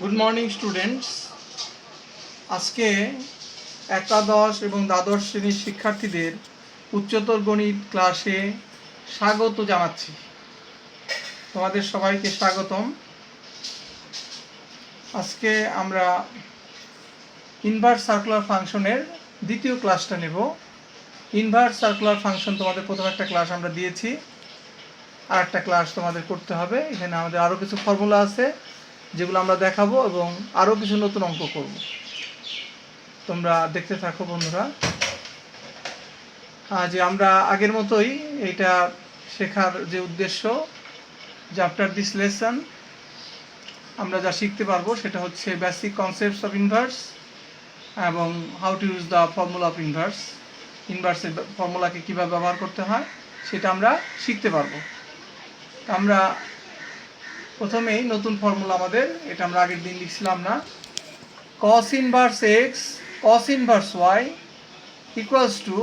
Good morning students. আজকে একাদশ এবং দ্বাদশ শ্রেণীর শিক্ষার্থীদের উচ্চতর গণিত ক্লাসে স্বাগত জানাচ্ছি। তোমাদের সবাইকে স্বাগতম। আজকে আমরা ইনভার্স সার্কুলার ফাংশনের দ্বিতীয় ক্লাসটা নেব। ইনভার্স সার্কুলার ফাংশন তোমাদের প্রথম একটা ক্লাস আমরা দিয়েছি, আর একটা ক্লাস তোমাদের করতে হবে। এখানে আমাদের আরও কিছু ফর্মুলা আছে যেগুলো আমরা দেখাবো এবং আরও কিছু নতুন অঙ্ক করব। তোমরা দেখতে থাকো বন্ধুরা। যে আমরা আগের মতোই এটা শেখার যে উদ্দেশ্য, যে আফটার দিস লেসন আমরা যা শিখতে পারবো সেটা হচ্ছে বেসিক কনসেপ্টস অফ ইনভার্স এবং how to use the formula of inverse. ইনভার্সের ফর্মুলাকে কীভাবে ব্যবহার করতে হয় সেটা আমরা শিখতে পারবো। আমরা প্রথমেই নতুন ফর্মুলা আমাদের, এটা আমরা আগের দিন লিখছিলাম না। cos inverse x cos inverse y equals to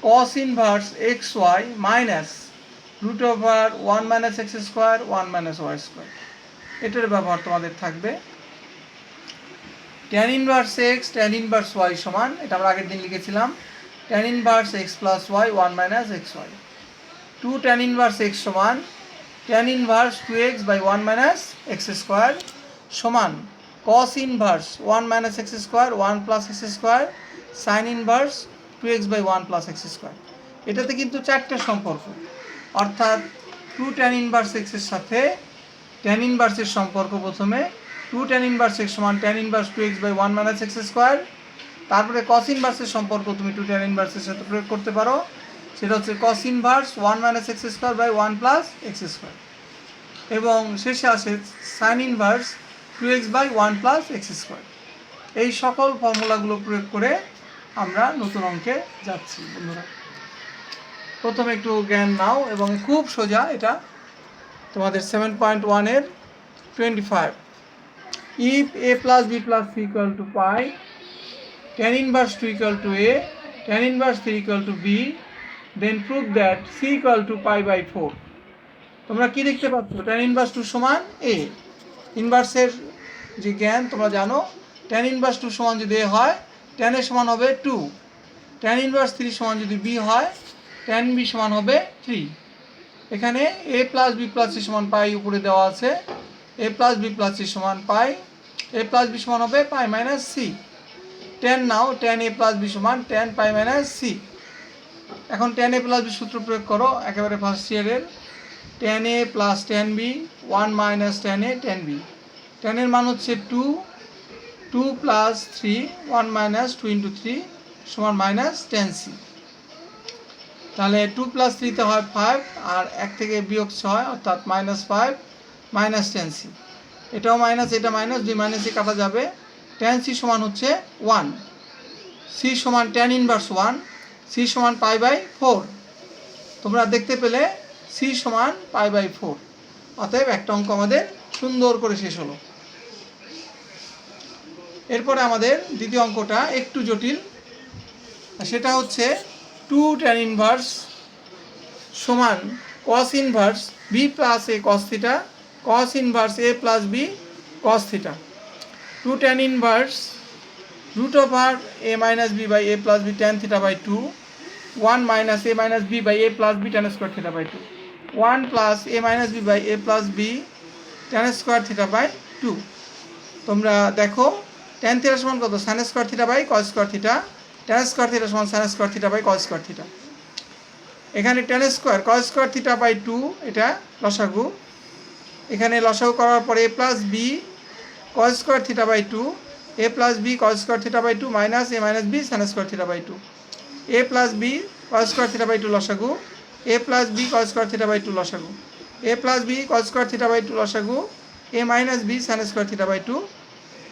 cos inverse xy minus root over 1 minus x square 1 minus y square। এটার ব্যবহার তোমাদের থাকবে tan inverse x tan inverse y সমান, এটা আমরা আগের দিন লিখেছিলাম, tan inverse x plus y 1 minus xy। 2 tan inverse x সমান tan inverse 2x by 1 minus x square সমান cos inverse 1 minus x square 1 plus x square sin inverse 2x by 1 plus x square। এটাতে কিন্তু চারটে সম্পর্ক, অর্থাৎ 2 tan inverse x এর সাথে tan inverse এর সম্পর্ক। প্রথমে 2 tan inverse x সমান tan inverse 2x by 1 minus x square। তারপরে cos inverse এর সম্পর্ক তুমি 2 tan inverse এর সাথে প্রয়োগ করতে পারো, সেটা হচ্ছে cos inverse 1 minus x square by 1 plus x square। এবং শেষে আসে sin inverse 2x by 1 plus x square। এই সকল ফর্মুলাগুলো প্রয়োগ করে আমরা নতুন অঙ্কে যাচ্ছি বন্ধুরা। প্রথমে একটু জ্ঞান নাও এবং খুব সোজা, এটা তোমাদের 7.1 এর 25। if a plus b plus c equal to pi, tan inverse 2 equal to a, tan inverse 3 equal to b, then prove that c equal to pi by 4। তোমরা কি দেখতে পাচ্ছ? tan inverse 2 সমান a। ইনভার্সের যে জ্ঞান তোমরা জানো, tan inverse 2 সমান যদি a হয়, tan a সমান হবে 2। tan inverse 3 সমান যদি b হয়, tan b সমান হবে 3। এখানে a plus b plus c সমান পাই উপরে দেওয়া আছে, a plus b plus c সমান পাই, a plus b সমান হবে পাই মাইনাস c। tan নাও, tan a plus b সমান tan পাই মাইনাস c। এখন tan a plus b সূত্র প্রয়োগ করো একেবারে ফার্স্ট ইয়ারের। tan a plus tan b 1 minus tan a tan b। tan এর মান হচ্ছে 2, 2 plus 3 1 minus 2 into 3 সমান মাইনাস tan c। তাহলে 2 plus 3 তে হয় 5, আর 1 থেকে বিয়োগ 6 অর্থাৎ মাইনাস 5 মাইনাস tan c। এটাও মাইনাস, এটা মাইনাস, 2 মাইনাসে কাটা যাবে। tan c সমান হচ্ছে 1। c সমান tan ইনভার্স 1, c সমান পাই বাই 4। তোমরা দেখতে পেলে c সমান পাই বাই 4। অতএব একটা অঙ্ক আমাদের সুন্দর করে শেষ হলো। এরপরে আমাদের দ্বিতীয় অঙ্কটা একটু জটিল, সেটা হচ্ছে 2 tan ইনভার্স সমান cos inverse b plus a cos theta cos inverse a plus b cos theta. 2 tan inverse root over a minus b by a plus b tan theta by 2, 1 minus a minus b by a plus b tan square theta by 2, 1 plus a minus b by a plus b tan square theta by 2। তোমরা দেখো tan theta সমান কত? sin square theta by cos square theta, tan square theta সমান sin square theta by cos square theta। এখানে tan square cos square theta by 2 এটা লসাগু। এখানে লসাগু করার পরে a plus b cos square theta by 2, a plus b cos square theta by 2 minus a minus b sin square theta by 2, a plus b cos square theta by 2 লসাগু, a plus b cos square theta by 2 লসাগু, a plus b cos square theta by 2 লসাগু, a minus b sin square theta by 2।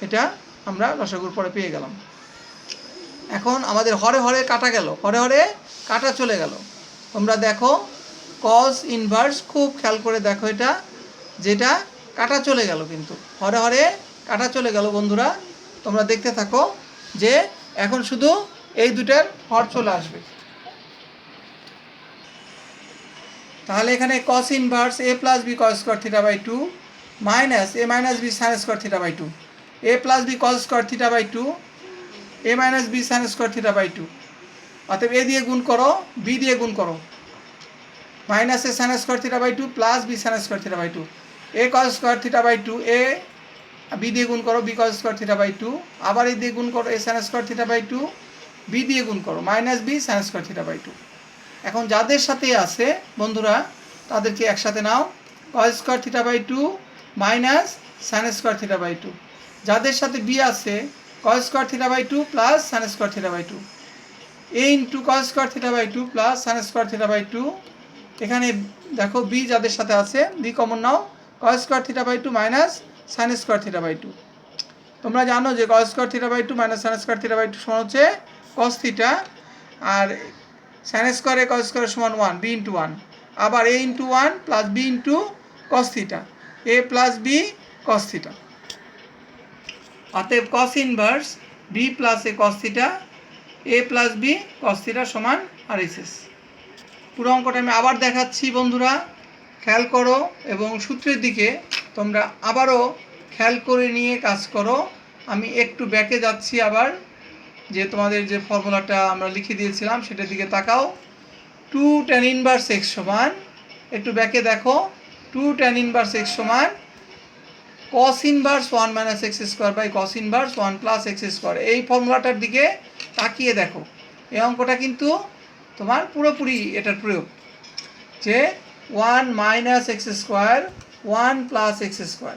এটা আমরা লসাগুর পরে পেয়ে গেলাম। এখন আমাদের হরে হরে কাটা গেল, হরে হরে কাটা চলে গেল। তোমরা দেখো cos ইনভার্স, খুব খেয়াল করে দেখো, এটা যেটা কাটা চলে গেল, কিন্তু হরে হরে কাটা চলে গেল বন্ধুরা। তোমরা দেখতে থাকো যে এখন শুধু এই দুটার হর চলে আসবে। তাহলে এখানে cos inverse a plus b cos square theta by 2 minus A minus B sine square theta by two, A plus B cos square theta by two, A minus B sine square theta by two. অতএব A দিয়ে গুণ করো, B দিয়ে গুণ করো, minus A sine square theta by two plus B sine square theta by two, A cos square theta by two, A B দিয়ে গুণ করো, b cos square theta by two, আবার এ দিয়ে গুণ করো, a sine square theta by two, b দিয়ে গুণ করো, minus B sine square theta by two. এখন যাদের সাথে আছে বন্ধুরা তাদেরকে একসাথে নাও, cos square theta by two minus sine square theta by two. যাদের সাথে বি আছে cos square theta by two plus sine square theta by two, a into cos square theta by two plus sine square theta by two. এখানে দেখো b যাদের সাথে আছে b common নাও, cos square theta by two minus sine square theta by two. তোমরা জানো যে cos square theta by two minus sine square theta by two সমান হচ্ছে কস থিটা, আর সাইন স্কোয়ারে কস স্কোয়ার সমান ওয়ান, বি ইন্টু ওয়ান, আবার a into one plus b into cos theta, A plus B cos theta. অতএব cos inverse B plus এ কস theta, এ plus B cos theta সমান আর S. পুরো অঙ্কটা আমি আবার দেখাচ্ছি বন্ধুরা, খেয়াল করো এবং সূত্রের দিকে তোমরা আবারও খেয়াল করে নিয়ে কাজ করো। আমি একটু ব্যাকে যাচ্ছি আবার, যে তোমাদের যে ফর্মুলাটা আমরা লিখে দিয়েছিলাম সেটার দিকে তাকাও। 2 tan ইনভার্স এক্স সমান, একটু ব্যাকে দেখো, 2 tan ইনভার্স এক্স সমান cos inverse 1 minus x square by cos inverse 1 plus x square. এই ফর্মুলাটার দিকে তাকিয়ে দেখো, এই অঙ্কটা কিন্তু তোমার পুরোপুরি এটার প্রয়োগ, যে 1 minus x square 1 plus x square,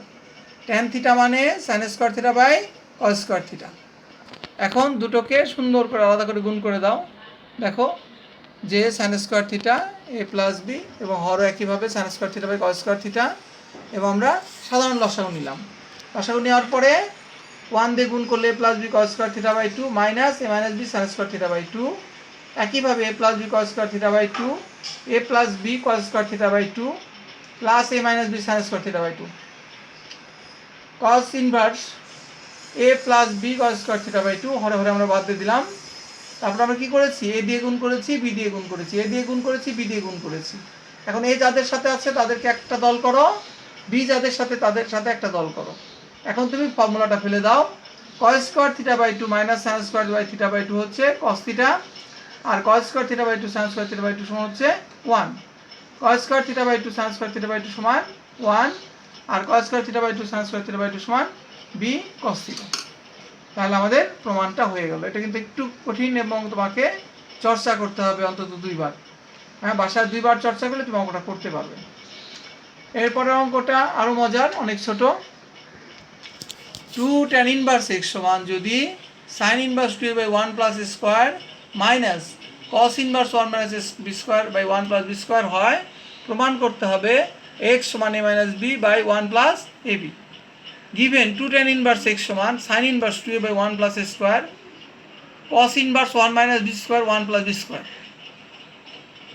tan theta মানে sine square theta by cos square theta. এখন দুটোকে সুন্দর করে আলাদা করে গুণ করে দাও, দেখো যে সাইন স্কোয়ার থিটা এ প্লাস বি এবং হরও একইভাবে sine square theta by cos square theta, এবং আমরা সাধারণ লসাগু নিলাম। লসাগু নেওয়ার পরে 1 দিয়ে গুণ করলে a plus B cos square theta by two minus A minus B sine square theta by two, একইভাবে a plus B cos square theta by two, A plus B cos square theta by two plus a minus B sine square theta by two, cos inverse a plus B cos square theta by two, হরে হরে আমরা বাদ দিয়ে দিলাম। তারপর আমরা কী করেছি, এ দিয়ে গুণ করেছি, বি দিয়ে গুণ করেছি, এ দিয়ে গুণ করেছি, বি দিয়ে গুণ করেছি। এখন এ যাদের সাথে আছে তাদেরকে একটা দল করো, বি যাদের সাথে তাদের সাথে একটা দল করো। এখন তুমি ফর্মুলাটা ফেলে দাও, cos square theta by two minus sine square by theta by two হচ্ছে কস থিটা, আর cos square theta by two sine square theta by two সমান হচ্ছে 1, cos square theta by two sine square theta by two সমান 1, আর cos square theta by two sine square theta by two সমান b cos theta. তাহলে আমাদের প্রমাণটা হয়ে গেল। এটা কিন্তু একটু কঠিন এবং তোমাকে চর্চা করতে হবে অন্তত 2 বার। হ্যাঁ, বাসায় 2 বার চর্চা করলে তুমি অঙ্কটা করতে পারবে। এরপরের অঙ্কটা আরও মজার, অনেক ছোট। 2 tan ইনভার্স এক্স সমান যদি sine inverse 2 by 1 plus square minus cos inverse 1 minus b square by 1 plus b square হয়, প্রমাণ করতে হবে এক্স সমান a minus b by 1 plus a b. given 2 tan inverse x সমান sin inverse 2a by 1 plus a square cos inverse 1 minus b square 1 plus b square।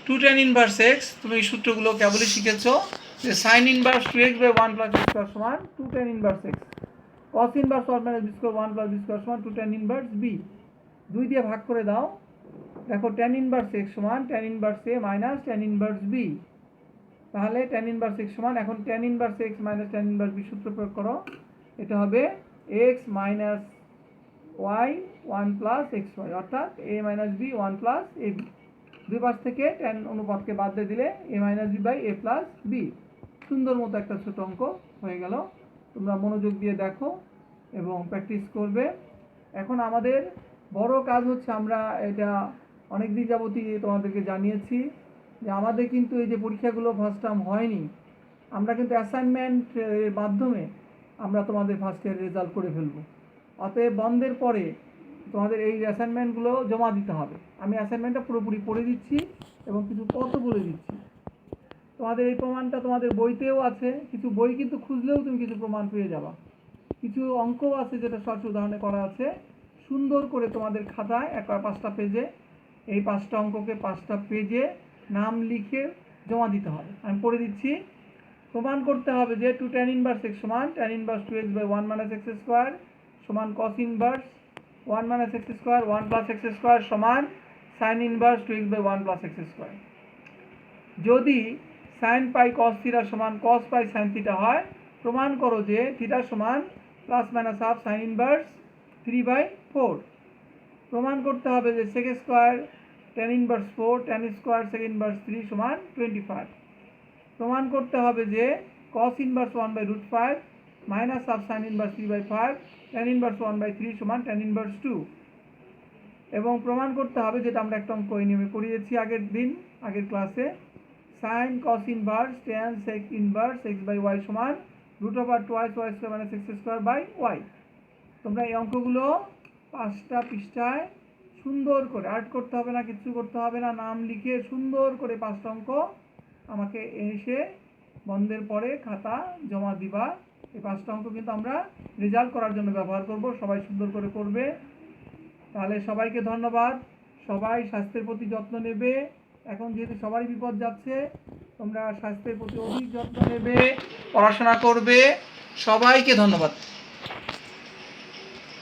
2 tan inverse x তুমি এই সূত্রগুলো কেবলই শিখেছো, যে sin inverse 2x by 1 plus b square সমান 2 tan inverse x, cos inverse 1 minus b square 1 plus b square সমান 2 tan inverse b। 2 দিয়ে ভাগ করে দাও, দেখো tan inverse x সমান tan inverse a minus tan inverse b। তাহলে tan inverse x সমান, এখন tan inverse x minus tan inverse b সূত্র প্রয়োগ করো, এটা হবে x minus y 1 plus x y, অর্থাৎ a minus b 1 plus a b. দুই পাশ থেকে ট্যান অনুপাতকে বাদ দিয়ে দিলে a minus b by a plus b. সুন্দর মতো একটা ছোট অঙ্ক হয়ে গেল। তোমরা মনোযোগ দিয়ে দেখো এবং প্র্যাকটিস করবে। এখন আমাদের বড় কাজ হচ্ছে, আমরা এটা অনেক দিন যাবতই তোমাদেরকে জানিয়েছি যে আমাদের কিন্তু এই যে পরীক্ষাগুলো ফার্স্ট টার্ম হয়নি, আমরা কিন্তু অ্যাসাইনমেন্টের মাধ্যমে আমরা তোমাদের ফার্স্ট ইয়ার রেজাল্ট করে ফেলবো। অতএব বন্ধের পরে তোমাদের এই অ্যাসাইনমেন্টগুলো জমা দিতে হবে। আমি অ্যাসাইনমেন্টটা পুরোপুরি পড়ে দিচ্ছি এবং কিছু পথও বলে দিচ্ছি। তোমাদের এই প্রমাণটা তোমাদের বইতেও আছে, কিছু বই কিন্তু খুঁজলেও তুমি কিছু প্রমাণ পেয়ে যাবা। কিছু অঙ্কও আছে যেটা সহজ উদাহরণে করা আছে। সুন্দর করে তোমাদের খাতায় 5টা পেজে এই 5টা অঙ্ককে 5টা পেজে নাম লিখে জমা দিতে হবে। আমি পড়ে দিচ্ছি। প্রমাণ করতে হবে যে 2 tan ইনভার্স x সমান tan inverse 2x by 1 minus x square সমান cos inverse 1 minus x square 1 plus x square সমান sin inverse 2x by 1 plus x square. যদি sin পাই cos থিটা সমান cos পাই sin থিটা হয়, প্রমাণ করো যে theta সমান plus minus half sine inverse 3/4। প্রমাণ করতে হবে যে sec square tan inverse 4 tan square sec inverse 3 সমান 25। প্রমাণ করতে হবে যে cos inverse 1/√5 minus half sine inverse 3/5 tan inverse 1/3 সমান tan ইনভার্স 2। এবং প্রমাণ করতে হবে, যেটা আমরা একটা অঙ্ক নিয়মে করিয়েছি আগের ক্লাসে, sine cos inverse tan sec inverse x/y সমান √2y² - x²/y। তোমরা এই অঙ্কগুলো 5টা পৃষ্ঠায় সুন্দর করে, আর্ট করতে হবে না, কিছু করতে হবে না, নাম লিখে সুন্দর করে 5টা অঙ্ক আমাকে এসে বন্ধের পরে খাতা জমা দিবা। এই 5টা অঙ্ক কিন্তু আমরা রেজাল্ট করার জন্য ব্যবহার করব। সবাই সুন্দর করে করবে। তাহলে সবাইকে ধন্যবাদ। সবাই স্বাস্থ্যের প্রতি যত্ন নেবে। এখন যেহেতু সবারই বিপদ যাচ্ছে, তোমরা স্বাস্থ্যের প্রতি অধিক যত্ন নেবে, পড়াশোনা করবে। সবাইকে ধন্যবাদ।